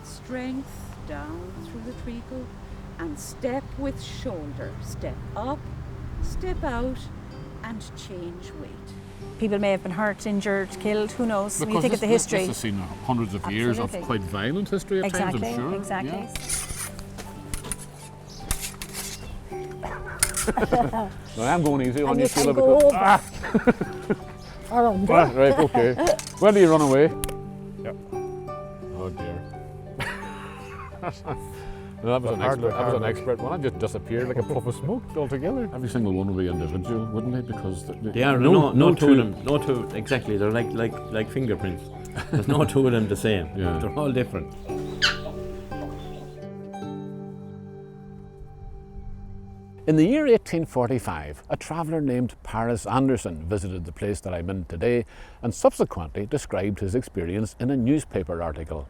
with strength down through the treacle and step with shoulder. Step up, step out and change weight. People may have been hurt, injured, killed, who knows? When you Because think of the history. This has seen hundreds of years of quite violent history at times, I'm sure. Exactly. Yeah. No, I'm going easy on you, Sheila. Go over. Right, okay. When do you run away? Yep. Oh dear. No, that was an expert one. I just disappeared like a puff of smoke altogether. Every single one will be individual, wouldn't it? Because they are no two of them. No two exactly. They're like fingerprints. There's no two of them the same. Yeah. They're all different. In the year 1845, a traveller named Paris Anderson visited the place that I'm in today and subsequently described his experience in a newspaper article.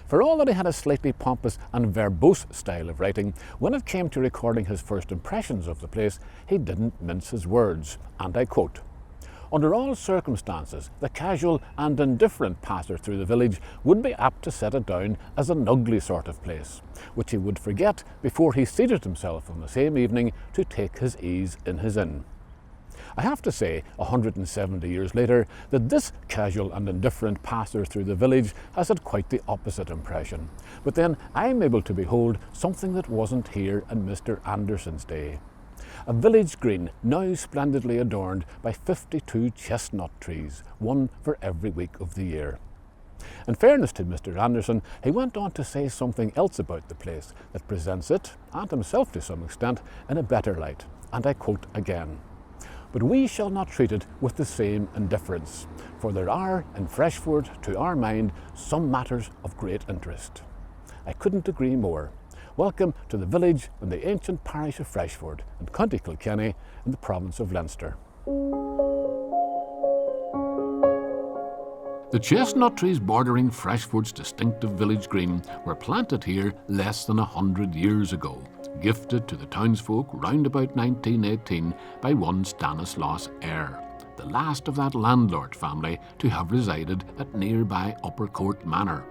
For all that he had a slightly pompous and verbose style of writing, when it came to recording his first impressions of the place, he didn't mince his words, and I quote, "Under all circumstances, the casual and indifferent passer through the village would be apt to set it down as an ugly sort of place, which he would forget before he seated himself on the same evening to take his ease in his inn." I have to say, 170 years later, that this casual and indifferent passer through the village has had quite the opposite impression. But then I'm able to behold something that wasn't here in Mr. Anderson's day. A village green now splendidly adorned by 52 chestnut trees, one for every week of the year. In fairness to Mr. Anderson, he went on to say something else about the place that presents it, and himself to some extent, in a better light, and I quote again, "But we shall not treat it with the same indifference, for there are in Freshford, to our mind, some matters of great interest." I couldn't agree more. Welcome to the village in the ancient parish of Freshford in County Kilkenny in the province of Leinster. The chestnut trees bordering Freshford's distinctive village green were planted here less than 100 years ago, gifted to the townsfolk round about 1918 by one Stanislaus Eyre, the last of that landlord family to have resided at nearby Upper Court Manor,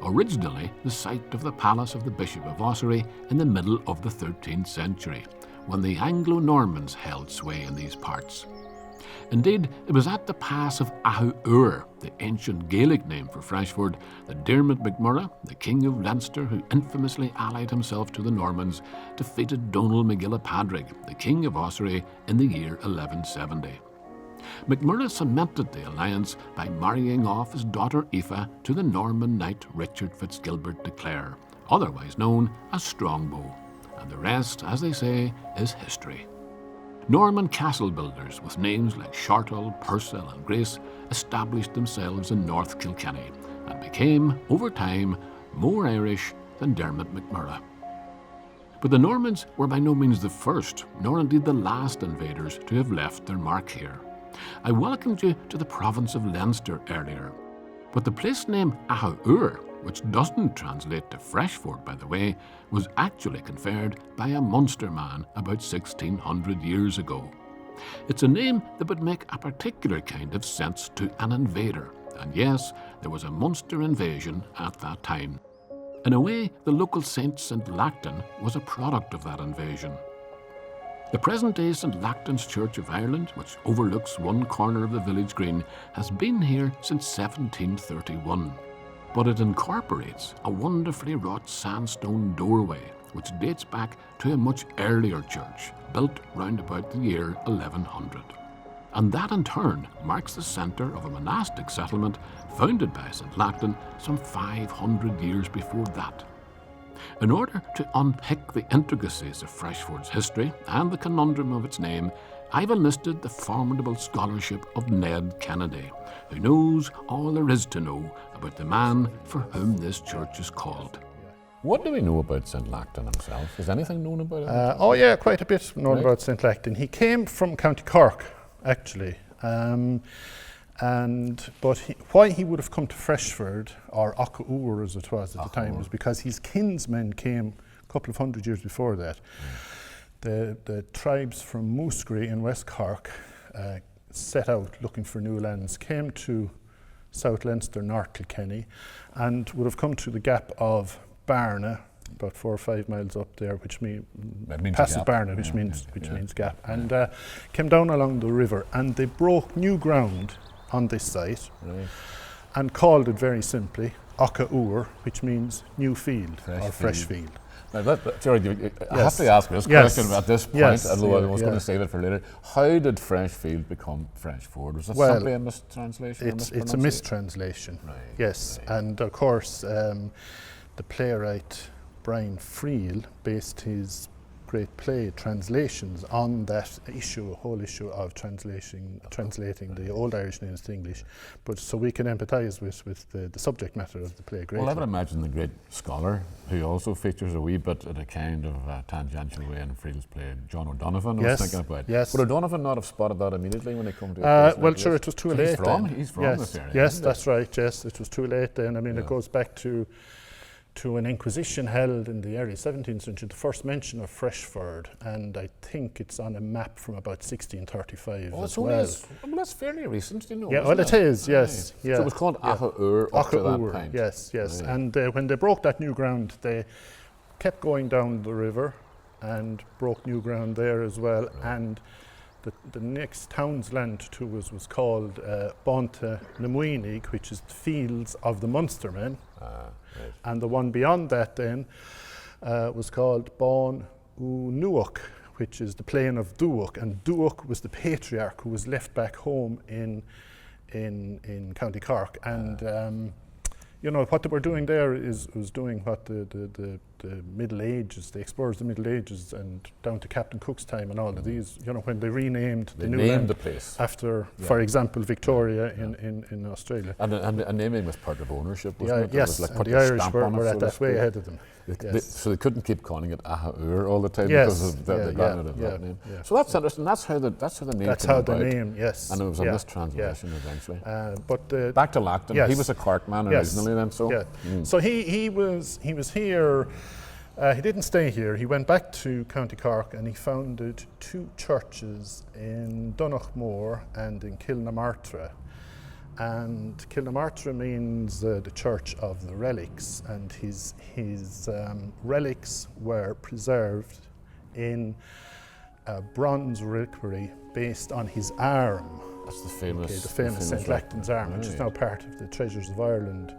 originally the site of the palace of the Bishop of Ossory in the middle of the 13th century, when the Anglo-Normans held sway in these parts. Indeed, it was at the pass of Eimear, the ancient Gaelic name for Freshford, that Dermot MacMurrough, the King of Leinster who infamously allied himself to the Normans, defeated Donald MacGillapadrig, the King of Ossory, in the year 1170. MacMurrough cemented the alliance by marrying off his daughter Aoife to the Norman knight Richard Fitzgilbert de Clare, otherwise known as Strongbow, and the rest, as they say, is history. Norman castle builders with names like Shortall, Purcell and Grace established themselves in North Kilkenny and became, over time, more Irish than Dermot MacMurrough. But the Normans were by no means the first, nor indeed the last invaders to have left their mark here. I welcomed you to the province of Leinster earlier, but the place name Eimear, which doesn't translate to Freshford, by the way, was actually conferred by a Munster man about 1600 years ago. It's a name that would make a particular kind of sense to an invader, and yes, there was a Munster invasion at that time. In a way, the local St. Lachtan was a product of that invasion. The present-day St. Lachtan's Church of Ireland, which overlooks one corner of the village green, has been here since 1731. But it incorporates a wonderfully wrought sandstone doorway which dates back to a much earlier church built round about the year 1100. And that in turn marks the centre of a monastic settlement founded by St. Lachtan some 500 years before that. In order to unpick the intricacies of Freshford's history and the conundrum of its name, I've enlisted the formidable scholarship of Ned Kennedy, who knows all there is to know about the man for whom this church is called. What do we know about St. Lachtan himself? Is anything known about it? Quite a bit known about St. Lachtan. He came from County Cork, actually. Why he would have come to Freshford, or Octogenarian as it was at the time, was because his kinsmen came a couple of hundred years before that. The tribes from Moosgree in West Cork set out looking for new lands, came to South Leinster, North Kilkenny, and would have come to the gap of Barna, about 4 or 5 miles up there, which means passes Barna, which means gap, and came down along the river, and they broke new ground on this site, and called it very simply Octogenarian, which means new field or fresh field. Now, I have to ask this question at this point, although I was going to save it for later. How did Freshfield become Freshford? Was that simply a mistranslation? It's a mistranslation, yes. Right. And of course, the playwright Brian Friel based his great play Translations on that whole issue of translating the Old Irish names to English, but so we can empathise with the subject matter of the play greatly. Well, I would imagine the great scholar who also features a wee bit in a kind of tangential way in Friel's play, John O'Donovan, I was thinking about. Yes. Would O'Donovan not have spotted that immediately when they come to it? Well, sure, it was too late then. He's from this area. Yes, that's right, yes, it was too late then. I mean, it goes back to an inquisition held in the early 17th century, the first mention of Freshford, and I think it's on a map from about 1635 as well. Well, that's fairly recent, you know. Yeah, well, it is, yes. Yeah. So it was called Octogenarian up to that point. Yes. Right. And when they broke that new ground, they kept going down the river and broke new ground there as well. Right. And the next town's land to us was called Bonta Namuinig, which is the fields of the Munstermen. Right. And the one beyond that then was called Bon Unuak, which is the plain of Duach. And Duach was the patriarch who was left back home in County Cork. And you know, what they were doing there was doing what the Middle Ages, the explorers of the Middle Ages and down to Captain Cook's time and all of these, you know, when they renamed the new land the place after, for example, Victoria in Australia. And naming was part of ownership, wasn't it? Yes, like and the Irish were at that way ahead of them. So they couldn't keep calling it Ahaur all the time because of the that name. Yeah. So that's interesting. That's how the name came about. Yes. And it was a mistranslation eventually. But back to Lacton. Yes. He was a Cork man originally then. So so he was here. He didn't stay here. He went back to County Cork and he founded 2 churches in Donaghmore and in Kilnamartyra. And Kilnamartyra means the Church of the Relics, and his relics were preserved in a bronze reliquary based on his arm. That's the famous St. Lachtan's arm, which is now part of the Treasures of Ireland.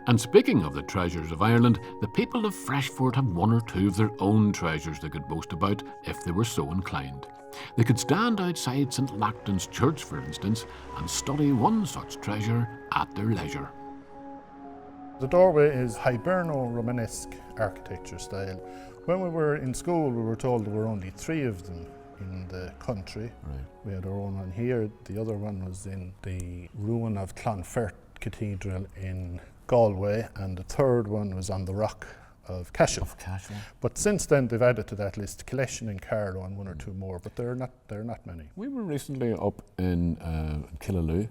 And speaking of the treasures of Ireland, the people of Freshford have 1 or 2 of their own treasures they could boast about if they were so inclined. They could stand outside St. Lachtan's Church, for instance, and study one such treasure at their leisure. The doorway is Hiberno-Romanesque architecture style. When we were in school, we were told there were only 3 of them in the country. Right. We had our own one here. The other one was in the ruin of Clonfert Cathedral in Galway, and the third one was on the rock of Cashel. But since then they've added to that list Kileshin and Carlow and 1 or 2 more, but there are not many. We were recently up in Killaloe,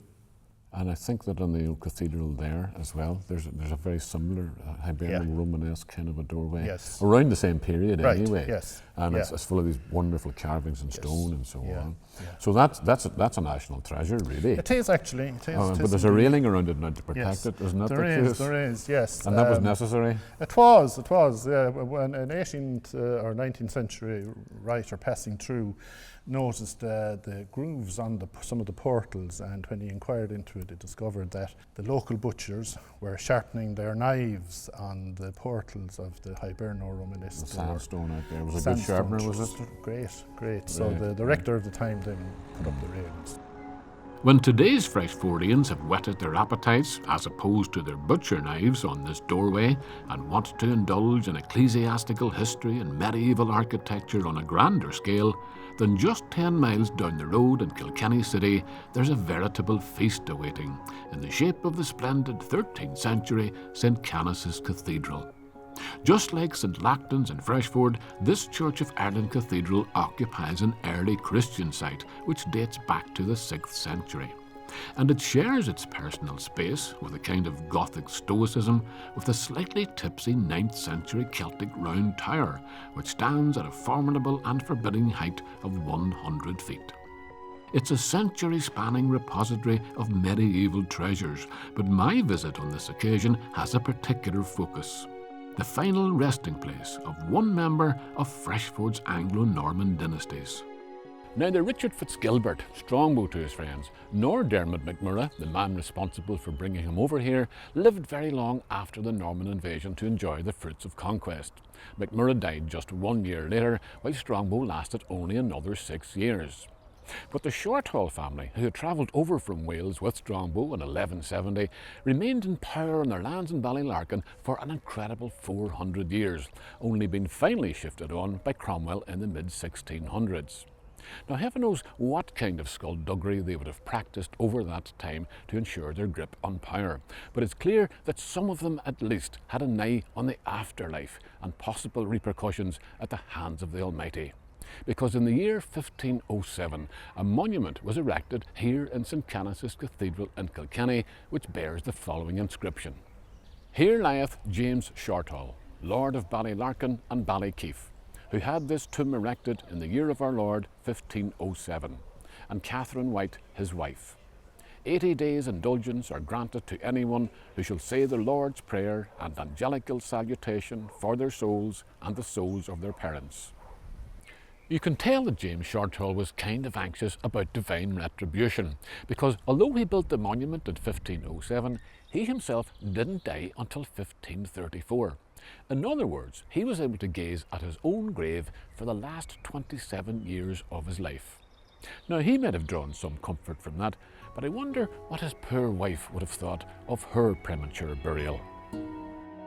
and I think that on the old cathedral there as well, there's a very similar Hiberno-Romanesque kind of a doorway around the same period anyway. Yes. And it's full of these wonderful carvings in stone and so on. Yeah. So that's a national treasure, really. It is actually. But there's a railing around it now to protect it, isn't it? There is, yes. And that was necessary? It was, when an 18th or 19th century writer passing through noticed the grooves on some of the portals, and when he inquired into it, he discovered that the local butchers were sharpening their knives on the portals of the Hiberno-Romanesque. The sandstone out there was a good sharpener, was it? Great. So the rector of the time then put up the railings. When today's Freshfordians have whetted their appetites, as opposed to their butcher knives on this doorway, and want to indulge in ecclesiastical history and medieval architecture on a grander scale, then just 10 miles down the road in Kilkenny City, there's a veritable feast awaiting, in the shape of the splendid 13th century St. Canice's Cathedral. Just like St. Lachtan's in Freshford, this Church of Ireland Cathedral occupies an early Christian site which dates back to the 6th century. And it shares its personal space with a kind of Gothic stoicism with the slightly tipsy 9th century Celtic round tower, which stands at a formidable and forbidding height of 100 feet. It's a century-spanning repository of medieval treasures, but my visit on this occasion has a particular focus. The final resting place of one member of Freshford's Anglo-Norman dynasties. Neither Richard Fitzgilbert, Strongbow to his friends, nor Dermot MacMurrough, the man responsible for bringing him over here, lived very long after the Norman invasion to enjoy the fruits of conquest. MacMurrough died just 1 year later, while Strongbow lasted only another 6 years. But the Shorthall family, who had travelled over from Wales with Strongbow in 1170, remained in power on their lands in Ballylarkin for an incredible 400 years, only being finally shifted on by Cromwell in the mid-1600s. Now, heaven knows what kind of skullduggery they would have practiced over that time to ensure their grip on power, but it's clear that some of them at least had an eye on the afterlife and possible repercussions at the hands of the Almighty. Because in the year 1507, a monument was erected here in St. Canice's Cathedral in Kilkenny, which bears the following inscription: "Here lieth James Shorthall, Lord of Ballylarkin and Ballykeefe, who had this tomb erected in the year of our Lord 1507, and Catherine White his wife. 80 days indulgence are granted to anyone who shall say the Lord's Prayer and angelical salutation for their souls and the souls of their parents." You can tell that James Shorthall was kind of anxious about divine retribution, because although he built the monument in 1507, he himself didn't die until 1534. In other words, he was able to gaze at his own grave for the last 27 years of his life. Now, he might have drawn some comfort from that, but I wonder what his poor wife would have thought of her premature burial.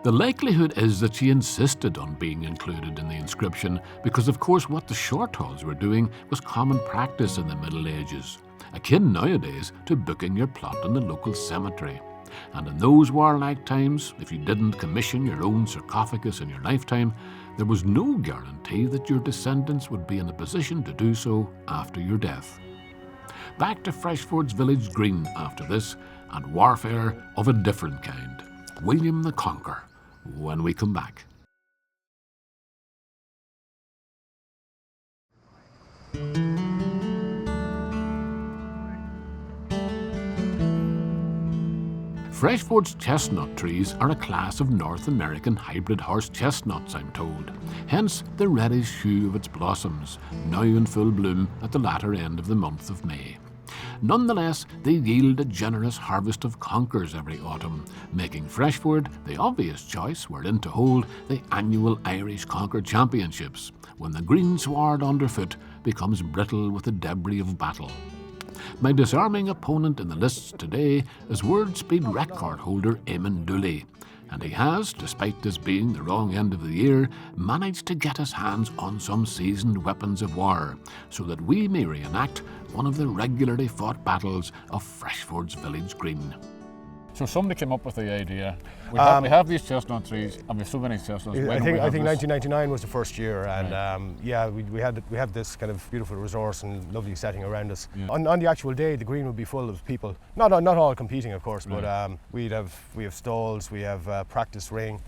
The likelihood is that she insisted on being included in the inscription because, of course, what the Shorthalls were doing was common practice in the Middle Ages, akin nowadays to booking your plot in the local cemetery. And in those warlike times, if you didn't commission your own sarcophagus in your lifetime, there was no guarantee that your descendants would be in a position to do so after your death. Back to Freshford's village green after this, and warfare of a different kind. William the Conqueror, when we come back. Freshford's chestnut trees are a class of North American hybrid horse chestnuts, I'm told, hence the reddish hue of its blossoms, now in full bloom at the latter end of the month of May. Nonetheless, they yield a generous harvest of conkers every autumn, making Freshford the obvious choice wherein to hold the annual Irish Conker Championships, when the green sward underfoot becomes brittle with the debris of battle. My disarming opponent in the lists today is world speed record holder Eamonn Dooley, and he has, despite this being the wrong end of the year, managed to get his hands on some seasoned weapons of war, so that we may reenact one of the regularly fought battles of Freshford's village green. So somebody came up with the idea. We have these chestnut trees, and we have so many chestnuts. I think 1999 was the first year, and right. we have this kind of beautiful resource and lovely setting around us. Yeah. On the actual day, the green would be full of people. Not all competing, of course, right. But we have stalls, we have practice ring.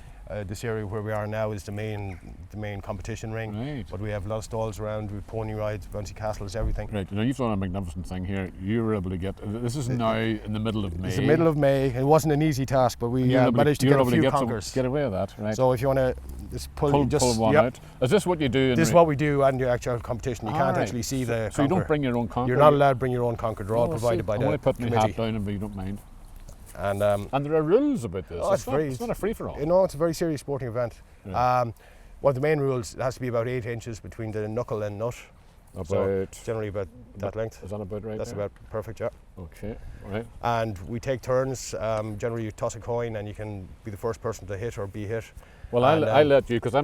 This area where we are now is the main competition ring, right. But we have a lot of stalls around, we have pony rides, bouncy castles, everything. Right, now you've done a magnificent thing here. You were able to get, this is now in the middle of May. It's the middle of May. It wasn't an easy task, but we managed to get a few conkers. Get away with that, right. So if you want to just pull one out. Is this what you do? This is what we do in the actual competition. You can't actually see the So conker. You don't bring your own conker? You're not allowed to bring your own conker. They're all provided by the committee. I want to put my hat down, but you don't mind. And there are rules about this. It's not a free-for-all. No, it's a very serious sporting event. Yeah. One of the main rules, it has to be about 8 inches between the knuckle and nut. So generally about that length. Is that about right? That's about perfect, yeah. Okay, all right. And we take turns. Generally you toss a coin and you can be the first person to hit or be hit. Well, I'll let you, because I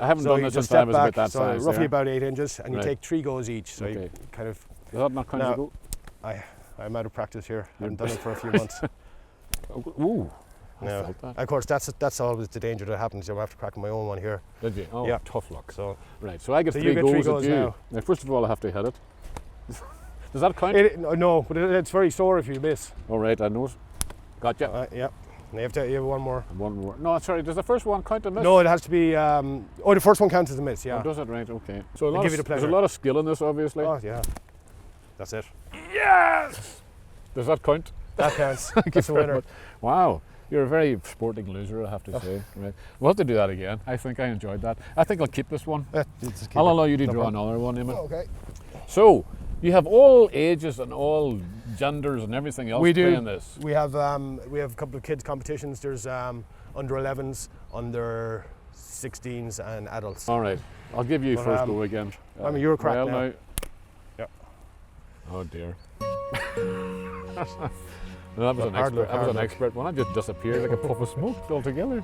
haven't done this since I was about that size. Roughly about 8 inches, and you take 3 goes each. So you kind of... Is that not kind of go? I'm out of practice here. I haven't done it for a few months. Ooh, I felt that. Of course, that's always the danger that happens. You'll have to crack my own one here. Did you? Oh, yeah. Tough luck. So I get 3 goes at you. Now, first of all, I have to hit it. Does that count? No, but it's very sore if you miss. All right, I know it. Gotcha. Yeah. And you have one more. One more. No, sorry. Does the first one count a miss? No, it has to be. The first one counts as a miss. Yeah. Oh, does it? Right. Okay. So there's a lot of skill in this, obviously. Oh yeah. That's it. Yes! Does that count? That counts. That's the winner. Wow. You're a very sporting loser, I have to say. Right. We'll have to do that again. I think I enjoyed that. I think I'll keep this one. I'll allow you to draw another one, Eamonn. Okay. So, you have all ages and all genders and everything else playing this. We have a couple of kids competitions. There's under 11s, under 16s, and adults. All right. I'll give you first go again. I mean, you're a crack now. Yep. Oh dear. That was an expert one. I just disappeared like a puff of smoke altogether.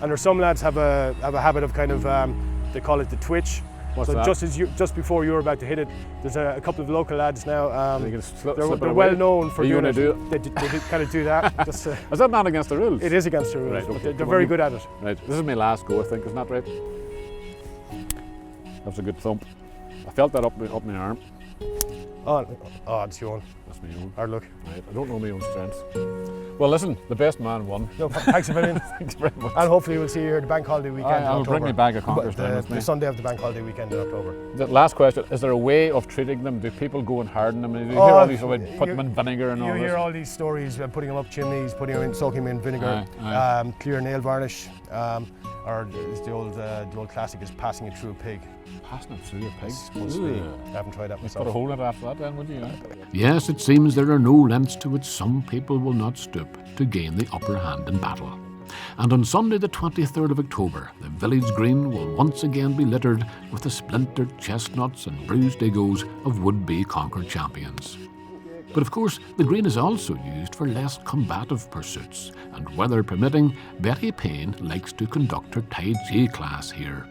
And there's some lads have a habit of kind of they call it the twitch. What's so that? just before you're about to hit it, there's a couple of local lads now. They're well known for doing it. They kind of do that. Just, is that not against the rules? It is against the rules. Right, okay. But they're very good at it. Right. This is my last go, I think. Isn't that right? That's a good thump. I felt that up my arm. Oh, it's your own. That's my own. Hard luck. Right. I don't know my own strength. Well, listen, the best man won. No, thanks a million. Thanks very much. And hopefully we'll see you here at the bank holiday weekend in I'll October. bring me bag of Conkers down with me. The Sunday of the bank holiday weekend in October. The last question, is there a way of treating them? Do people go and harden them? Do you hear all these about putting them in vinegar and all this? You hear all these stories about putting them up chimneys, soaking them in vinegar, clear nail varnish, or the old classic is passing it through a pig. Passing it through a pig? I haven't tried that myself. Put a hole in it after that then, would you? Yes, it seems there are no lengths to which some people will not stoop to gain the upper hand in battle. And on Sunday the 23rd of October, the village green will once again be littered with the splintered chestnuts and bruised egos of would-be Conker champions. But of course, the green is also used for less combative pursuits, and weather permitting, Betty Payne likes to conduct her Tai Chi class here.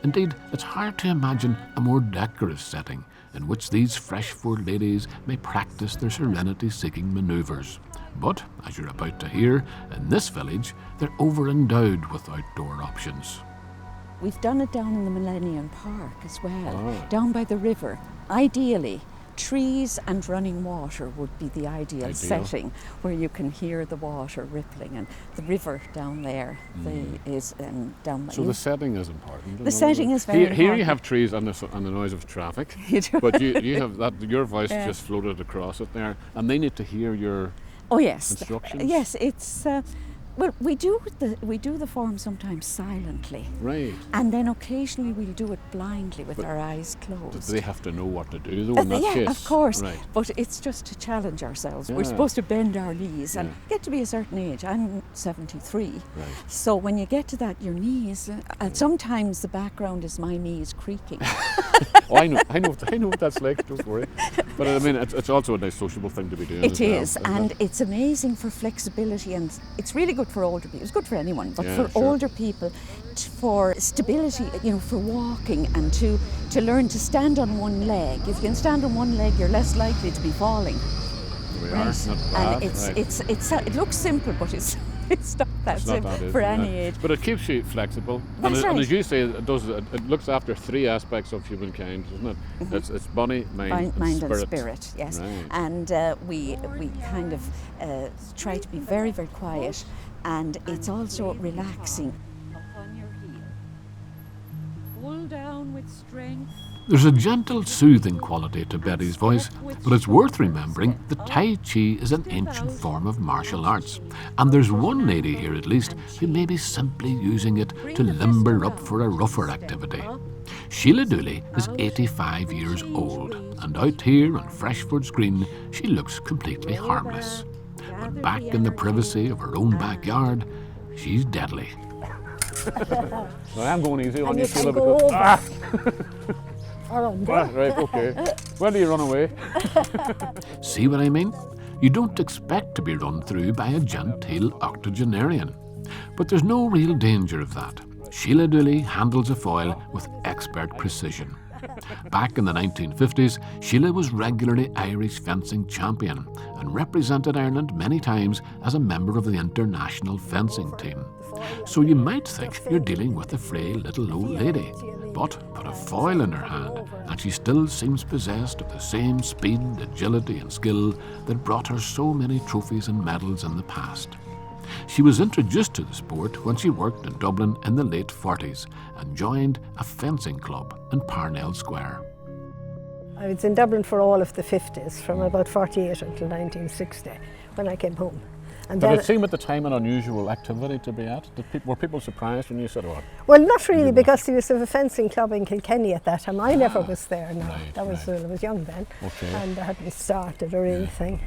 Indeed, it's hard to imagine a more decorous setting in which these Freshford ladies may practice their serenity-seeking manoeuvres. But, as you're about to hear, in this village, they're over-endowed with outdoor options. We've done it down in the Millennium Park as well, down by the river. Ideally, trees and running water would be the ideal setting where you can hear the water rippling, and the river down there is down by. So the setting is important. The setting is very important. Here you have trees and the noise of traffic, but you have that. Your voice just floated across it there, and they need to hear your instructions. Yes, it's. Well, we do the form sometimes silently. Right. And then occasionally we'll do it blindly with our eyes closed. Do they have to know what to do though in that case? Yeah, of course. Right. But it's just to challenge ourselves. Yeah. We're supposed to bend our knees and get to be a certain age. I'm 73. Right. So when you get to that, your knees, sometimes the background is my knees creaking. I know what that's like, don't worry. But I mean, it's also a nice sociable thing to be doing. It is, and it's amazing for flexibility, and it's really good for older people. It's good for anyone, but for older people, for stability, for walking and to learn to stand on one leg. If you can stand on one leg, you're less likely to be falling. There we are. Not bad. And it looks simple, but it's not that simple for any age. But it keeps you flexible. That's right. And as you say, it looks after three aspects of humankind, doesn't it? Mm-hmm. It's body, mind and spirit. Yes. Right. And we kind of try to be very, very quiet, and it's also relaxing. Up on your heel. Pull down with strength. There's a gentle, soothing quality to Betty's voice, but it's worth remembering that Tai Chi is an ancient form of martial arts, and there's one lady here at least who may be simply using it to limber up for a rougher activity. Sheila Dooley is 85 years old, and out here on Freshford's green, she looks completely harmless. But back in the privacy of her own backyard, she's deadly. Well, I'm going easy on you, Sheila, because... Right, okay. When do you run away? See what I mean? You don't expect to be run through by a genteel octogenarian. But there's no real danger of that. Sheila Dooley handles a foil with expert precision. Back in the 1950s, Sheila was regularly Irish fencing champion and represented Ireland many times as a member of the international fencing team. So you might think you're dealing with a frail little old lady, but put a foil in her hand and she still seems possessed of the same speed, agility and skill that brought her so many trophies and medals in the past. She was introduced to the sport when she worked in Dublin in the late 40s and joined a fencing club in Parnell Square. I was in Dublin for all of the 50s, from about 48 until 1960, when I came home. And did it seem at the time an unusual activity to be at? Were people surprised when you said, "Oh"? Well, not really, because there was a fencing club in Kilkenny at that time. I never was there. No, right, that was I was young then, okay. and I hadn't started or anything.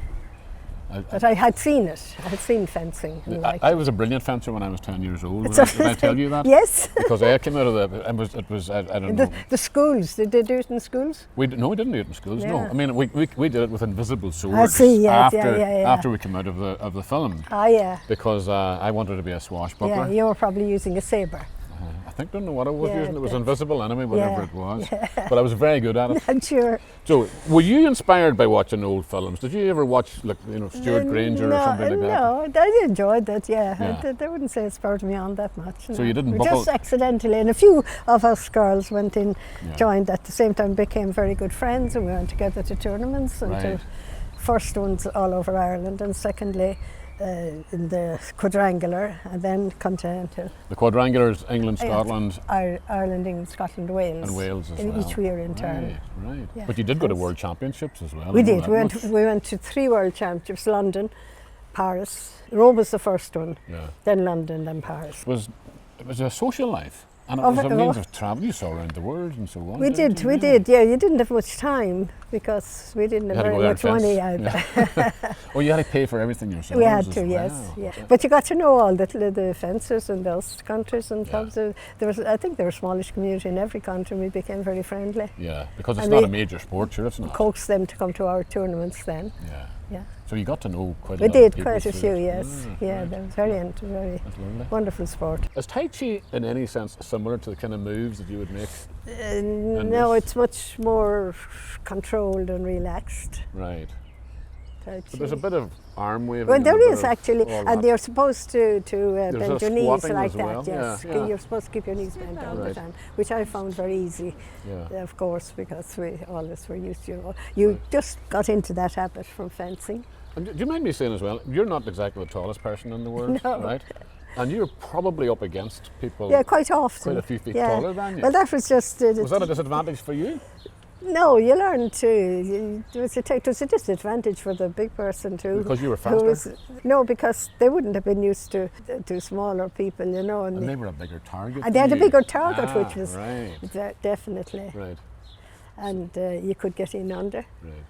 But I had seen it. I had seen fencing. And I was a brilliant fencer when I was 10 years old. Did I tell you that? Yes. Because I came out of it was I don't know. The schools, did they do it in schools? No, we didn't do it in schools, Yeah. no. I mean, we did it with invisible swords. I see, yes, after we came out of the film. Ah, yeah. Because I wanted to be a swashbuckler. Yeah, you were probably using a sabre. I don't know what I was Yeah, using. It was invisible anyway, whatever yeah, it was. yeah. But I was very good at it. I'm sure. So, were you inspired by watching old films? Did you ever watch, like, Stuart Granger or something like that? No, I enjoyed that, yeah. Yeah. I wouldn't say it spurred me on that much. So no. you didn't We buckle? just accidentally, and a few of us girls went in, Yeah. joined at the same time, became very good friends, and we went together to tournaments, and Right. to first ones all over Ireland, and secondly in the quadrangular, and then continental. The quadrangular is England, Scotland, Ireland, England, Scotland, Wales. and Wales as in well. each year in turn. Right. Yeah. But you did go to World Championships as well. We I know did. that We much. went to 3 World Championships: London, Paris. Rome was the first one. Yeah. Then London, then Paris. It was a social life, and it Of was a it- means of travel. You saw around the world and so on. We didn't did. you? We did. Yeah, you didn't have much time because we didn't You have had to very go there much and money fence. either. Yeah. Oh, you had to pay for everything yourself. We had to, yes, yeah. But you got to know all the fencers in those countries and clubs. I think there was a smallish community in every country, and we became very friendly. Yeah, because it's And not we a major sport, sure it's not. Coaxed them to come to our tournaments then. Yeah. Yeah. So you got to know quite a We lot of did people quite a through few, it. yes. Yeah, right. that was very That's lovely. wonderful sport. Is Tai Chi in any sense similar to the kind of moves that you would make? No, it's much more controlled and relaxed. Right. Tai But there's a Chi. bit of arm waving. Well, and a there bit is of actually, all and that. you're supposed to There's bend a your knees squatting like as well, that, yes. yeah, yeah. You're supposed to keep your knees bent all the Right. time, which I found very easy, Yeah. of course, because we all this were used to. You just got into that habit from fencing. And do you mind me saying as well, you're not exactly the tallest person in the world, No. right? And you're probably up against people Yeah, quite often. quite a few feet yeah. taller than you. Well, that was just... Was that a disadvantage for you? No, you learn to. It was a disadvantage for the big person too. Because you were who faster? No, because they wouldn't have been used to smaller people, you know. And they were a bigger target. And they had a than you. bigger target, which was right. definitely. Right. And you could get in under. Right.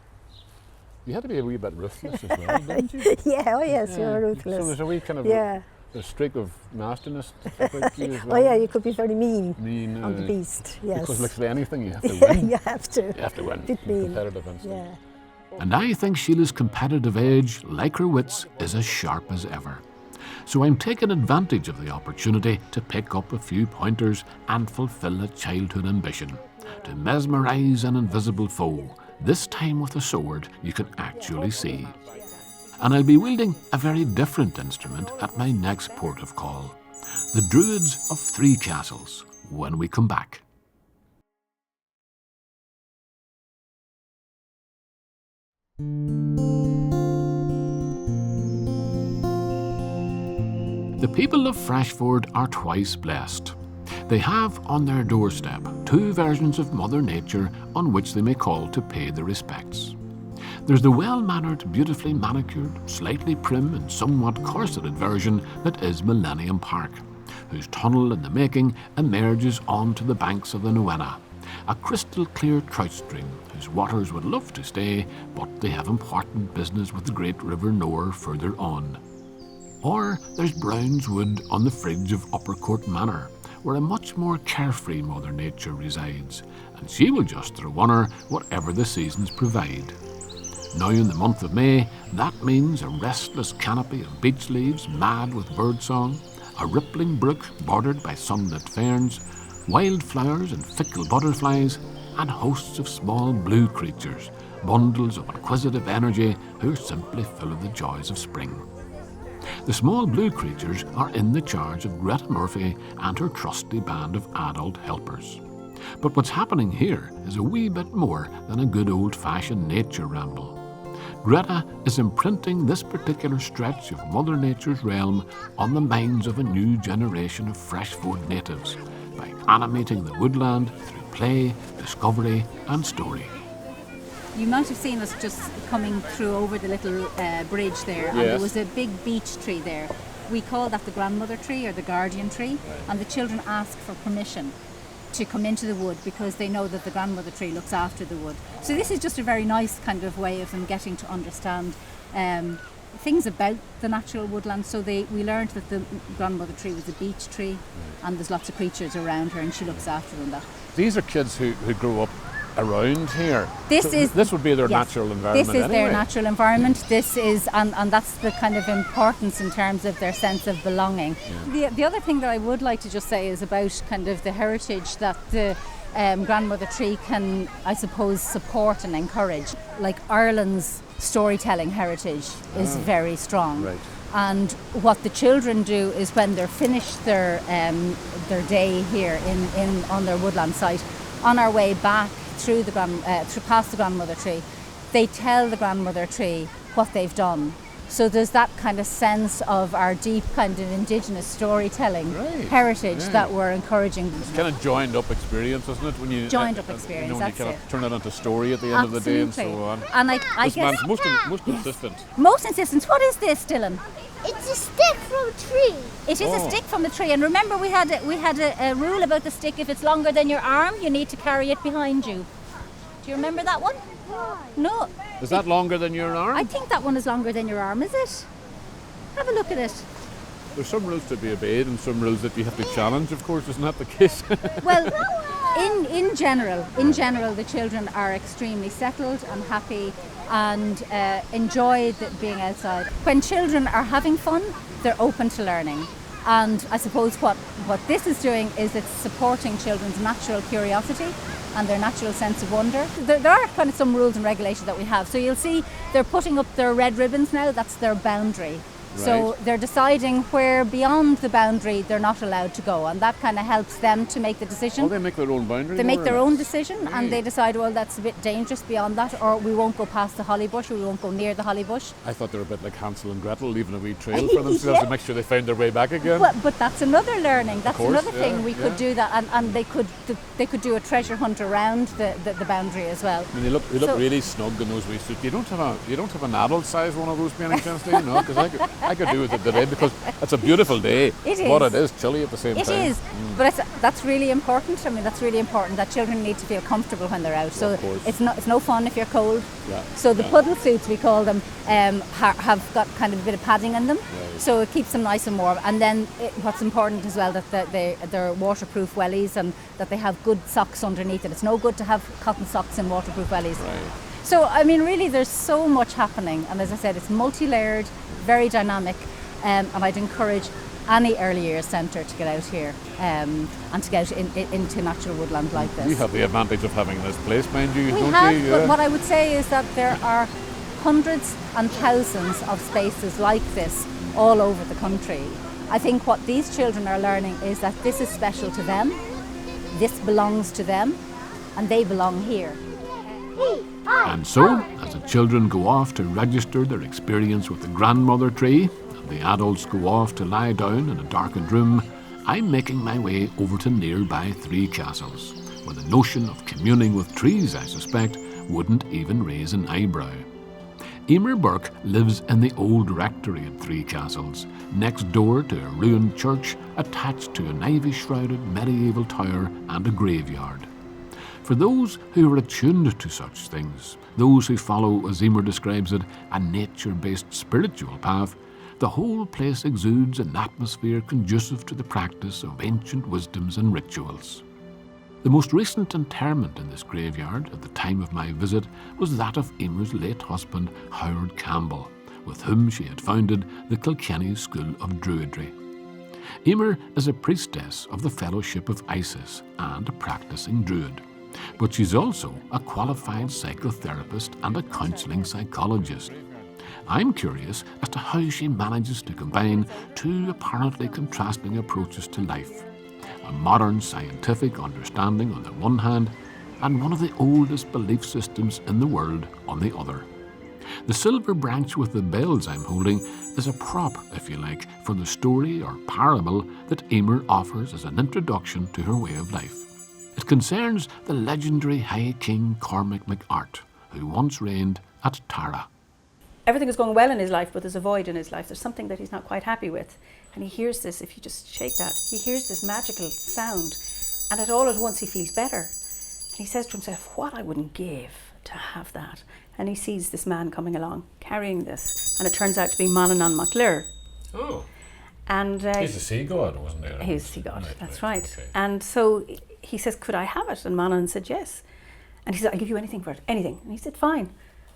You had to be a wee bit ruthless as well, didn't you? Yeah, oh yes, you were ruthless. So there's a wee kind of yeah. a streak of nastiness about you as well. Oh yeah, you could be very mean Mean, on the beast. Yes. Because literally anything you have to win. You have to. You have to win. Bit in mean. competitive instance. Yeah. And I think Sheila's competitive edge, like her wits, is as sharp as ever. So I'm taking advantage of the opportunity to pick up a few pointers and fulfill a childhood ambition, to mesmerise an invisible foe, this time with a sword you can actually see. And I'll be wielding a very different instrument at my next port of call, the Druids of Threecastles, when we come back. The people of Freshford are twice blessed. They have on their doorstep 2 versions of Mother Nature on which they may call to pay their respects. There's the well-mannered, beautifully manicured, slightly prim and somewhat corseted version that is Millennium Park, whose tunnel in the making emerges onto the banks of the Nuena, a crystal-clear trout stream whose waters would love to stay, but they have important business with the great River Nore further on. Or there's Brown's Wood on the fringe of Uppercourt Manor, where a much more carefree Mother Nature resides, and she will just throw on her whatever the seasons provide. Now in the month of May, that means a restless canopy of beech leaves mad with birdsong, a rippling brook bordered by sunlit ferns, wildflowers and fickle butterflies, and hosts of small blue creatures, bundles of inquisitive energy who are simply full of the joys of spring. The small blue creatures are in the charge of Greta Murphy and her trusty band of adult helpers. But what's happening here is a wee bit more than a good old-fashioned nature ramble. Greta is imprinting this particular stretch of Mother Nature's realm on the minds of a new generation of Freshford natives by animating the woodland through play, discovery and story. You might have seen us just coming through over the little bridge there, and there was a big beech tree there. We call that the grandmother tree or the guardian tree, and the children ask for permission to come into the wood because they know that the grandmother tree looks after the wood. So this is just a very nice kind of way of them getting to understand things about the natural woodland. So we learned that the grandmother tree was a beech tree, and there's lots of creatures around her, and she looks after them. These are kids who grew up around here. This would be their natural environment. This is their natural environment. This is, and that's the kind of importance in terms of their sense of belonging. Yeah. The other thing that I would like to just say is about kind of the heritage that the grandmother tree can, I suppose, support and encourage. Like Ireland's storytelling heritage is very strong. Right. And what the children do is when they're finished their day here on their woodland site, on our way back through past the grandmother tree, they tell the grandmother tree what they've done. So there's that kind of sense of our deep kind of indigenous storytelling heritage that we're encouraging. It's kind of joined up experience, isn't it? When you joined up experience, when that's you kind it. of turn it into story at the end of the day and so on. And I this guess man's most consistent. Most insistent. What is this, Dylan? It's a stick from a tree. It is a stick from the tree, and remember we had a rule about the stick. If it's longer than your arm, you need to carry it behind you. Do you remember that one? No. Is that longer than your arm? I think that one is longer than your arm, is it? Have a look at it. There's some rules to be obeyed and some rules that you have to challenge, of course. Isn't that the case? Well, in general, the children are extremely settled and happy and enjoy being outside. When children are having fun, they're open to learning. And I suppose what this is doing is it's supporting children's natural curiosity and their natural sense of wonder. There are kind of some rules and regulations that we have. So you'll see they're putting up their red ribbons now, that's their boundary. So they're deciding where beyond the boundary they're not allowed to go, and that kind of helps them to make the decision. Oh, they make their own boundary? They make their own decision, and they decide, well, that's a bit dangerous beyond that, or we won't go past the holly bush, or we won't go near the holly bush. I thought they were a bit like Hansel and Gretel, leaving a wee trail for themselves to make sure they find their way back again. Well, but that's another learning. That's another thing. We could do that, and they could do a treasure hunt around the boundary as well. I mean, they look really snug in those wee suits. You don't have an adult size one of those by any chance, do you? No, because I could do with it today because it's a beautiful day. It is. But it is chilly at the same time. It is, but that's really important. I mean, that's really important that children need to feel comfortable when they're out. So it's no fun if you're cold. Yeah. So the puddle suits, we call them, have got kind of a bit of padding in them, so it keeps them nice and warm. And then what's important as well that they're waterproof wellies and that they have good socks underneath it. It's no good to have cotton socks in waterproof wellies. Right. So I mean, really, there's so much happening, and as I said, it's multi-layered, very dynamic. And I'd encourage any early years centre to get out here and to get into natural woodland like this. You have the advantage of having this place, mind you, don't you? But what I would say is that there are hundreds and thousands of spaces like this all over the country. I think what these children are learning is that this is special to them, this belongs to them, and they belong here. And so, as the children go off to register their experience with the grandmother tree, the adults go off to lie down in a darkened room, I'm making my way over to nearby Threecastles, where the notion of communing with trees, I suspect, wouldn't even raise an eyebrow. Eimear Burke lives in the old rectory at Threecastles, next door to a ruined church attached to an ivy-shrouded medieval tower and a graveyard. For those who are attuned to such things, those who follow, as Eimear describes it, a nature-based spiritual path, the whole place exudes an atmosphere conducive to the practice of ancient wisdoms and rituals. The most recent interment in this graveyard at the time of my visit was that of Eimear's late husband, Howard Campbell, with whom she had founded the Kilkenny School of Druidry. Eimear is a priestess of the Fellowship of Isis and a practicing druid, but she's also a qualified psychotherapist and a counselling psychologist. I'm curious as to how she manages to combine two apparently contrasting approaches to life: a modern scientific understanding on the one hand, and one of the oldest belief systems in the world on the other. The silver branch with the bells I'm holding is a prop, if you like, for the story or parable that Eimear offers as an introduction to her way of life. It concerns the legendary High King Cormac MacArt, who once reigned at Tara. Everything is going well in his life, but there's a void in his life. There's something that he's not quite happy with. And he hears this, if you just shake that, he hears this magical sound, and all at once he feels better. And he says to himself, what I wouldn't give to have that. And he sees this man coming along, carrying this, and it turns out to be Manannán Mac Lir. Oh. And he's a sea god, wasn't he? He's a sea god, that's right. Okay. And so he says, could I have it? And Manannán said yes. And he said, I'll give you anything for it, anything. And he said, fine,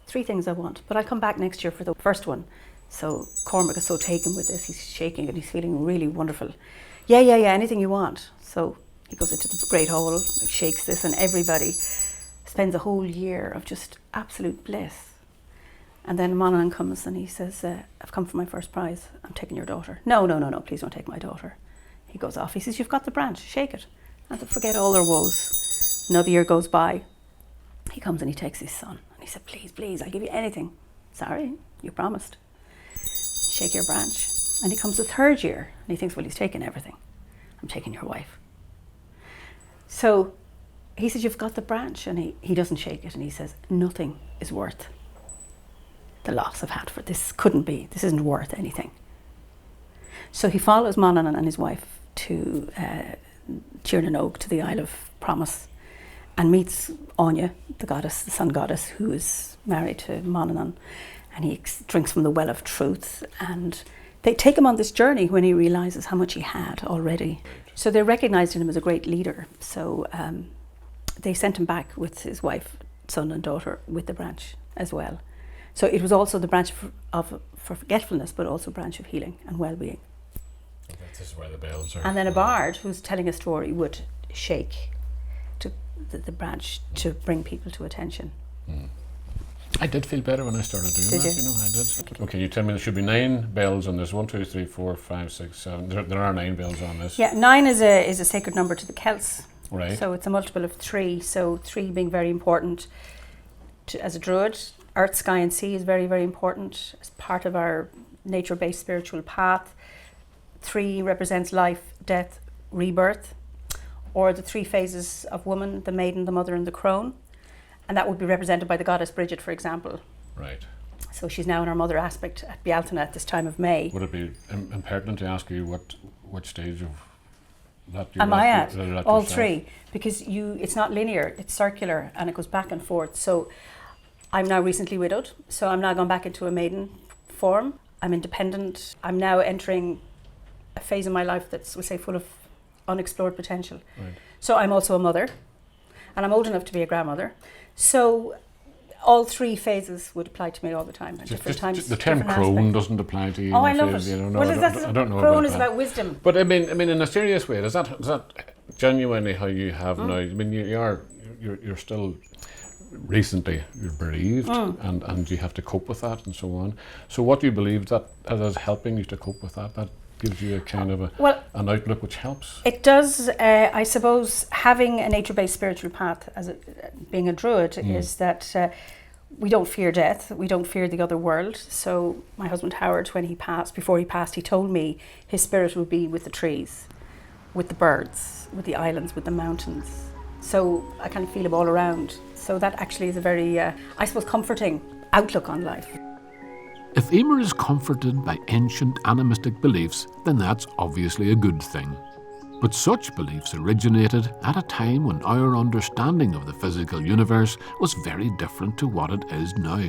3 things I want, but I'll come back next year for the first one. So Cormac is so taken with this, he's shaking and he's feeling really wonderful. Yeah, anything you want. So he goes into the great hall, shakes this, and everybody spends a whole year of just absolute bliss. And then Manannán comes and he says, I've come for my first prize, I'm taking your daughter. No, please don't take my daughter. He goes off, he says, you've got the branch, shake it, and they'll forget all their woes. Another year goes by, he comes and he takes his son. And he said, please, I'll give you anything. Sorry, you promised. Shake your branch. And he comes the 3rd year and he thinks, well, he's taken everything. I'm taking your wife. So he says, you've got the branch, and he doesn't shake it, and he says, nothing is worth the loss I've had for it. This couldn't be, this isn't worth anything. So he follows Manannán and his wife to Tirnanog, to the Isle of Promise, and meets Anya, the goddess, the sun goddess, who is married to Manannán. And he drinks from the well of truth, and they take him on this journey when he realizes how much he had already. So they recognized him as a great leader. So they sent him back with his wife, son and daughter with the branch as well. So it was also the branch for forgetfulness, but also a branch of healing and well-being. This is where the bells are. And then a bard who's telling a story would shake to the branch to bring people to attention. I did feel better when I started doing did that. You? You know, I did. Okay, you tell me there should be 9 bells on this. 1, 2, 3, 4, 5, 6, 7. There are 9 bells on this. Yeah, 9 is a sacred number to the Celts. Right. So it's a multiple of 3. So 3 being very important as a druid. Earth, sky and sea is very, very important as part of our nature-based spiritual path. 3 represents life, death, rebirth, or the 3 phases of woman, the maiden, the mother and the crone. And that would be represented by the goddess Bridget, for example. Right. So she's now in her mother aspect at Bealtaine at this time of May. Would it be impertinent to ask you what stage of that you're Am I at? All yourself? 3, because it's not linear, it's circular and it goes back and forth. So I'm now recently widowed, so I'm now gone back into a maiden form. I'm independent. I'm now entering a phase in my life that's, we'll say, full of unexplored potential. Right. So I'm also a mother, and I'm old enough to be a grandmother. So all 3 phases would apply to me all the time. At different times. The term crone doesn't apply to you. Oh, I love it. You know, Well, I don't know crone about is that. about wisdom. But I mean, in a serious way, is that genuinely how you have now? I mean, you're still recently you're bereaved, and you have to cope with that and so on. So what do you believe that is helping you to cope with that? That gives you a kind of an outlook which helps? It does. I suppose having a nature-based spiritual path as being a druid is that we don't fear death. We don't fear the other world. So my husband Howard, before he passed, he told me his spirit would be with the trees, with the birds, with the islands, with the mountains. So I kind of feel him all around. So that actually is a very, I suppose, comforting outlook on life. If Eimear is comforted by ancient animistic beliefs, then that's obviously a good thing. But such beliefs originated at a time when our understanding of the physical universe was very different to what it is now.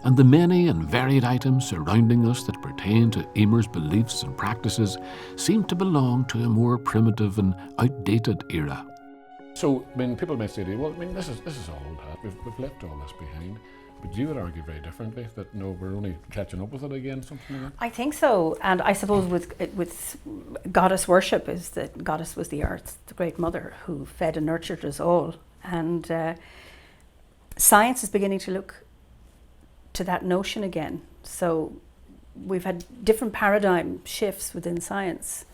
And the many and varied items surrounding us that pertain to Eimear's beliefs and practices seem to belong to a more primitive and outdated era. So, I mean, people may say to you, well, I mean, this is all old hat. We've left all this behind. But you would argue very differently that no, we're only catching up with it again, something like that. I think so, and I suppose with goddess worship is that goddess was the earth, the great mother who fed and nurtured us all, and science is beginning to look to that notion again. So we've had different paradigm shifts within science.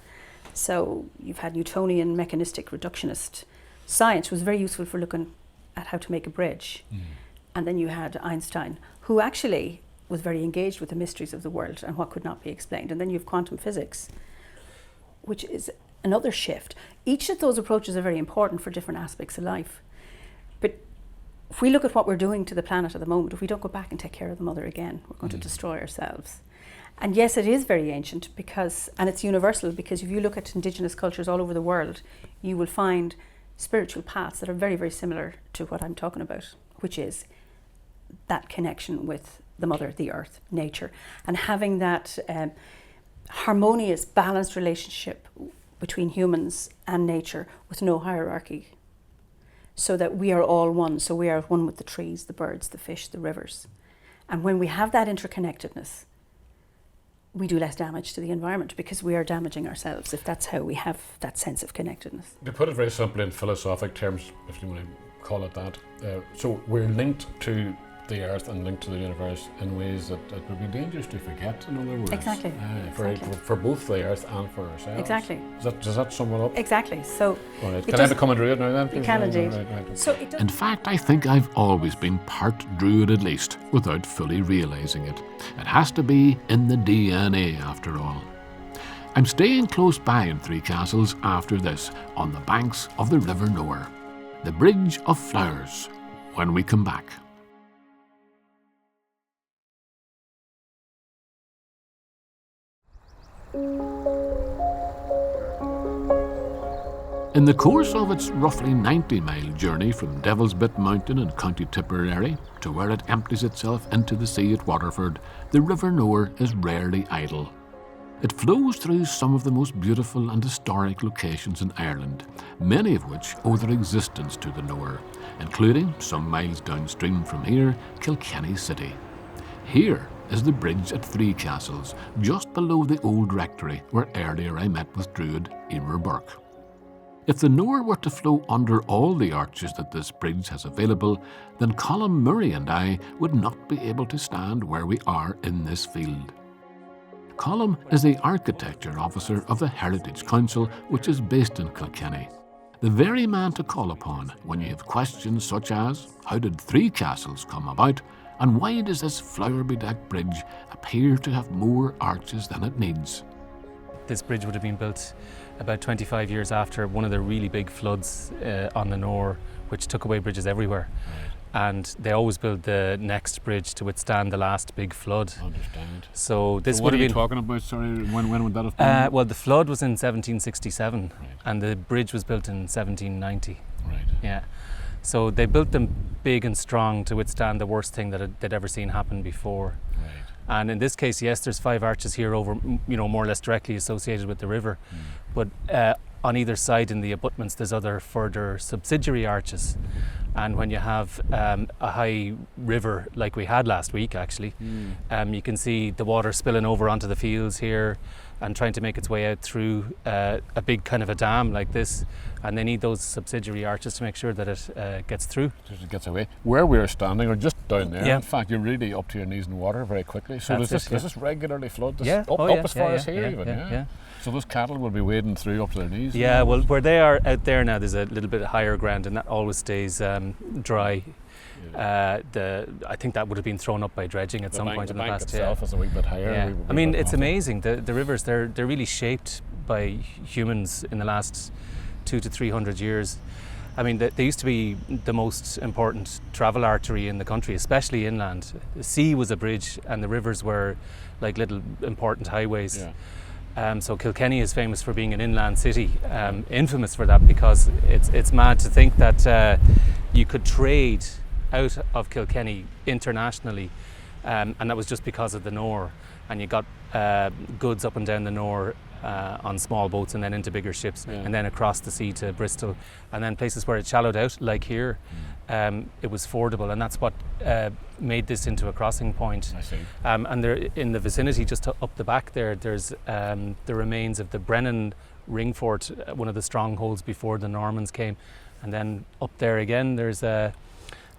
So you've had Newtonian mechanistic reductionist science was very useful for looking at how to make a bridge. And then you had Einstein, who actually was very engaged with the mysteries of the world and what could not be explained. And then you have quantum physics, which is another shift. Each of those approaches are very important for different aspects of life. But if we look at what we're doing to the planet at the moment, if we don't go back and take care of the mother again, we're going to destroy ourselves. And yes, it is very ancient and it's universal, because if you look at indigenous cultures all over the world, you will find spiritual paths that are very, very similar to what I'm talking about, which is that connection with the mother, the earth, nature, and having that harmonious, balanced relationship between humans and nature with no hierarchy, so that we are all one. So we are one with the trees, the birds, the fish, the rivers. And when we have that interconnectedness, we do less damage to the environment, because we are damaging ourselves if that's how we have that sense of connectedness. To put it very simply in philosophic terms, if you want to call it that, so we're linked to the earth and linked to the universe in ways that would be dangerous to forget, in other words. Exactly. For both the earth and for ourselves. Exactly. Does that sum it up? Exactly. So right. Can I become a druid now then? You can indeed. Right. So in fact, I think I've always been part druid at least, without fully realising it. It has to be in the DNA after all. I'm staying close by in Threecastles after this, on the banks of the River Nore. The Bridge of Flowers, when we come back. In the course of its roughly 90-mile journey from Devil's Bit Mountain in County Tipperary to where it empties itself into the sea at Waterford, the River Nore is rarely idle. It flows through some of the most beautiful and historic locations in Ireland, many of which owe their existence to the Nore, including, some miles downstream from here, Kilkenny City. Here is the bridge at Threecastles, just below the old rectory where earlier I met with Druid Eimear Burke. If the Nore were to flow under all the arches that this bridge has available, then Colm Murray and I would not be able to stand where we are in this field. Colm is the architecture officer of the Heritage Council, which is based in Kilkenny. The very man to call upon when you have questions such as, how did Threecastles come about, and why does this flower-bedecked bridge appear to have more arches than it needs? This bridge would have been built about 25 years after one of the really big floods on the Nore, which took away bridges everywhere. Right. And they always build the next bridge to withstand the last big flood. I understand. So this would have been... What are you talking about? Sorry, when would that have been? Well, the flood was in 1767, right. And the bridge was built in 1790. Right. Yeah. So they built them big and strong to withstand the worst thing that they'd ever seen happen before. Right. And in this case, yes, there's 5 arches here over, more or less directly associated with the river. But on either side in the abutments, there's other further subsidiary arches. And when you have a high river like we had last week, actually, you can see the water spilling over onto the fields here and trying to make its way out through a big kind of a dam like this. And they need those subsidiary arches to make sure that it gets through. Just it gets away. Where we are standing, or just down there, yeah. In fact, you're really up to your knees in water very quickly. So does this regularly flood? Yeah. Up as far as here even? Yeah. So those cattle will be wading through up to their knees? Yeah, well, where they are out there now, there's a little bit higher ground, and that always stays dry. I think that would have been thrown up by dredging at some point in the past. The bank itself is a wee bit higher. Yeah. I mean, it's amazing. The rivers, they're really shaped by humans in the last 200 to 300 years. I mean, they used to be the most important travel artery in the country, especially inland. The sea was a bridge, and the rivers were like little important highways. Yeah. So Kilkenny is famous for being an inland city, infamous for that, because it's mad to think that you could trade out of Kilkenny internationally, and that was just because of the Nore, and you got goods up and down the Nore on small boats and then into bigger ships, and then across the sea to Bristol, and then places where it shallowed out like here, it was fordable, and that's what made this into a crossing point. I see. And there in the vicinity just up the back there's the remains of the Brennan ring fort, one of the strongholds before the Normans came, and then up there again there's a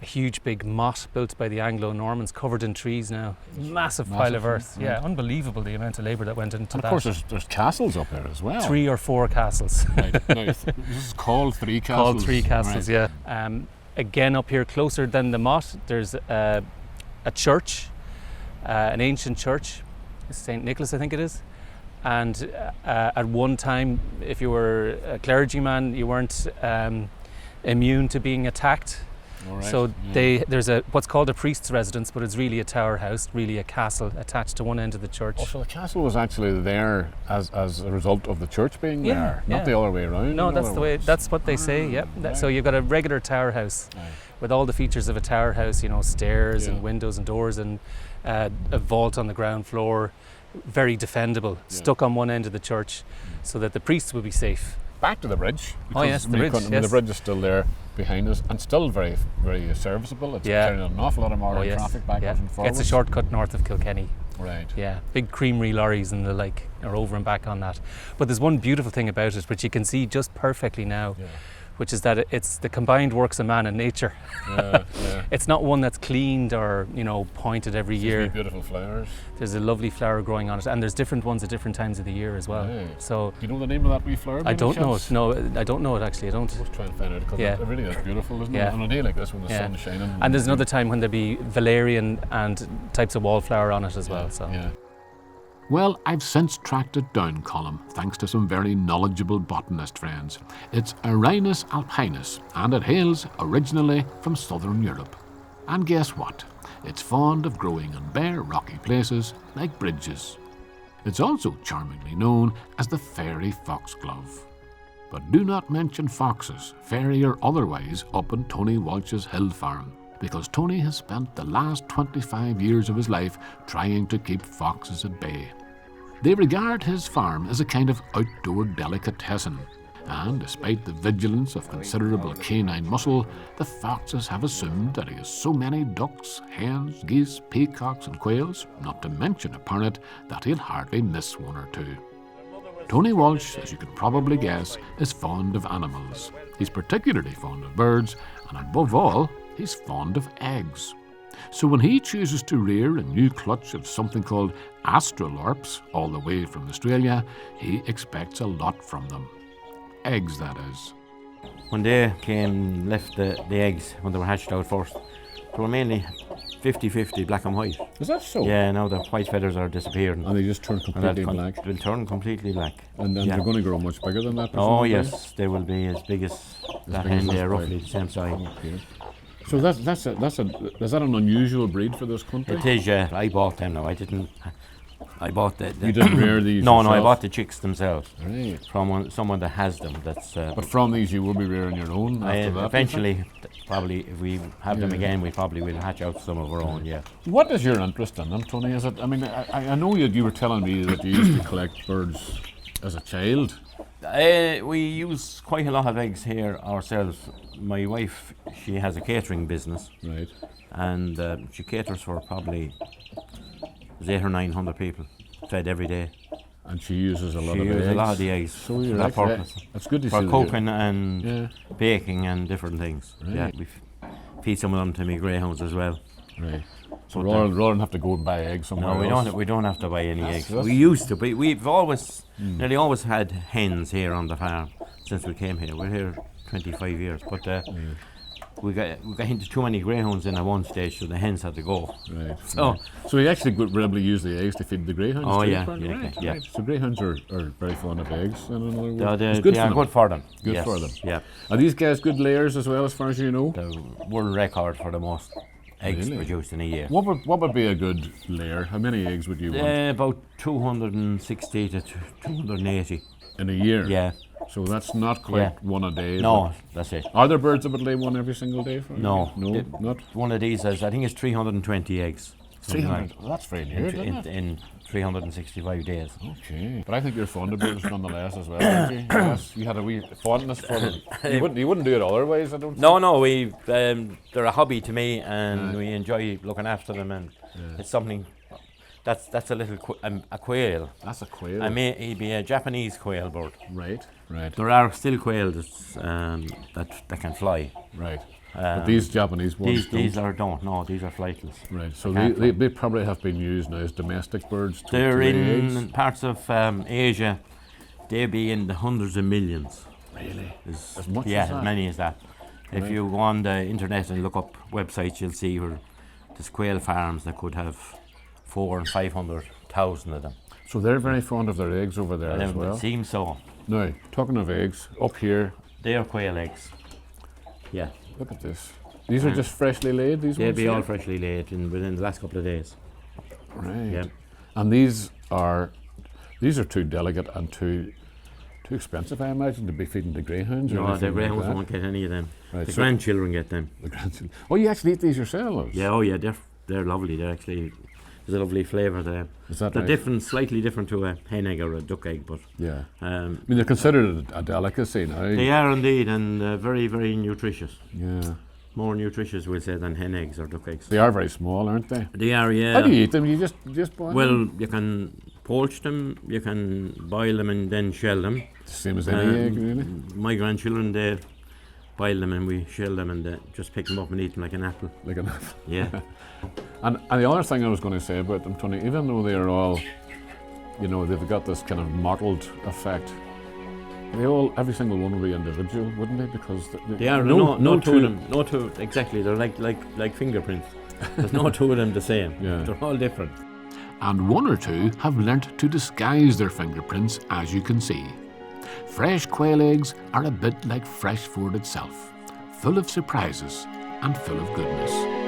huge big motte built by the Anglo-Normans, covered in trees now. Massive pile of earth. Right. Yeah, unbelievable the amount of labour that went into and that. Of course there's castles up there as well. 3 or 4 castles. Right. Now, this is called Threecastles. Called Threecastles, right. Yeah. Again, up here closer than the motte, there's a church, an ancient church, St. Nicholas I think it is. And at one time, if you were a clergyman, you weren't immune to being attacked. So there's what's called a priest's residence, but it's really a tower house, really a castle attached to one end of the church. Oh, so the castle was actually there as a result of the church being there, not the other way around. No, that's what they say. Yep. Right. So you've got a regular tower house with all the features of a tower house. Stairs and windows and doors and a vault on the ground floor, very defendable, stuck on one end of the church, so that the priests would be safe. Back to the bridge. Oh yes, the bridge. The bridge is still there behind us and still very, very serviceable. It's carrying an awful lot of modern traffic backwards and forwards. It's a shortcut north of Kilkenny. Right. Yeah, big creamery lorries and the like are over and back on that. But there's one beautiful thing about it, which you can see just perfectly now, which is that it's the combined works of man and nature. It's not one that's cleaned or pointed every year. Beautiful flowers. There's a lovely flower growing on it, and there's different ones at different times of the year as well. Right. So do you know the name of that wee flower? I don't know it. No, I don't know it actually. I don't. Let's try and find out, because it really is beautiful, isn't it? On a day like this when the sun's shining. And there's another time when there'll be valerian and types of wallflower on it as well. So. Yeah. Well, I've since tracked it down, Colm, thanks to some very knowledgeable botanist friends. It's Erinus alpinus, and it hails originally from southern Europe. And guess what? It's fond of growing in bare, rocky places like bridges. It's also charmingly known as the fairy foxglove. But do not mention foxes, fairy or otherwise, up on Tony Walsh's hill farm, because Tony has spent the last 25 years of his life trying to keep foxes at bay. They regard his farm as a kind of outdoor delicatessen, and despite the vigilance of considerable canine muscle, the foxes have assumed that he has so many ducks, hens, geese, peacocks and quails, not to mention a parrot, that he'll hardly miss one or two. Tony Walsh, as you can probably guess, is fond of animals. He's particularly fond of birds, and above all, he's fond of eggs. So when he chooses to rear a new clutch of something called astrolorps, all the way from Australia, he expects a lot from them. Eggs, that is. When they left the eggs, when they were hatched out first, they were mainly 50-50 black and white. Is that so? Yeah, now the white feathers are disappearing. And they just turn completely black? They'll turn completely black. And then they're going to grow much bigger than that, presumably? Oh yes, they will be as big as that hen there, roughly the same size. Okay. So is that an unusual breed for this country? It is, yeah. I bought them now. I bought the you didn't rear these No, yourself? I bought the chicks themselves. Right. From someone that has them. But from these you will be rearing your own after that? Eventually, probably, if we have them again, we probably will hatch out some of our own, yeah. What is your interest in them, Tony? Is it? I mean, I know you were telling me that you used to collect birds as a child. We use quite a lot of eggs here ourselves. My wife, she has a catering business. Right. And she caters for probably 800 or 900 people, fed every day. And she uses a lot of eggs? She uses a lot of the eggs for that purpose. That's good to for see. For cooking and baking and different things. Right. Yeah, we feed some of them to me greyhounds as well. Right. So rather than have to go and buy eggs somewhere else? No, we don't have to buy any eggs. We used to. We've always, nearly always had hens here on the farm since we came here. We're here 25 years, but we got into too many greyhounds in at one stage, so the hens had to go. Right. So we actually would probably use the eggs to feed the greyhounds. Oh too, yeah. So greyhounds are very fond of eggs. In other words. It's good for them. Good for them. Yeah. Are these guys good layers as well, as far as you know? The world record for the most eggs produced in a year. What would be a good layer? How many eggs would you want? About 260 to 280 in a year. Yeah. So that's not quite one a day. No, that's it. Are there birds that would lay one every single day for you? No, not one of these. I think it's 320 eggs. 300. Well, that's very near, isn't it? In 365 days. Okay, but I think you're fond of birds nonetheless as well, aren't you? Yes, you had a wee fondness for them. You wouldn't do it otherwise, I don't think. No, we they're a hobby to me, and we enjoy looking after them, and it's something. That's a little a quail. That's a quail. He'd be a Japanese quail bird. Right. There are still quails that can fly. Right. But these Japanese ones these are flightless. Right. So they probably have been used now as domestic birds. They're in parts of Asia. They'd be in the hundreds of millions. Really? As much as that? Yeah, as many as that. Right. If you go on the internet and look up websites, you'll see where there's quail farms that could have 400,000 and 500,000 of them. So they're very fond of their eggs over there as well? It seems so. Now, talking of eggs, up here... They are quail eggs. Yeah. Look at this. These are just freshly laid, these They'll ones? be here? all freshly laid within the last couple of days. Right. Yeah. And these are too delicate and too expensive, I imagine, to be feeding the greyhounds. No, the greyhounds like that. won't get any of them. Right, The so grandchildren get them. the grandchildren. Oh, you actually eat these yourselves? Yeah, oh yeah, they're lovely. They're actually, there's a lovely flavour there. Is that They're right? different, slightly different to a hen egg or a duck egg, but Yeah. I um, mean, they're considered a delicacy now. they are indeed, and very, very nutritious. Yeah. More nutritious, we'll say, than hen eggs or duck eggs. They are very small, aren't they? They are, yeah. How do you eat them? You just boil them? Well, you can poach them, you can boil them and then shell them. Same as any egg, really? My grandchildren, they boil them and we shell them and just pick them up and eat them like an apple. Like an apple. Yeah. And the other thing I was going to say about them, Tony, even though they're all, you know, they've got this kind of mottled effect, every single one will be individual, wouldn't they? Because They are, no two of them, no two, exactly, they're like fingerprints. There's no two of them the same. Yeah. They're all different. And one or two have learnt to disguise their fingerprints, as you can see. Fresh quail eggs are a bit like Freshford itself, full of surprises and full of goodness.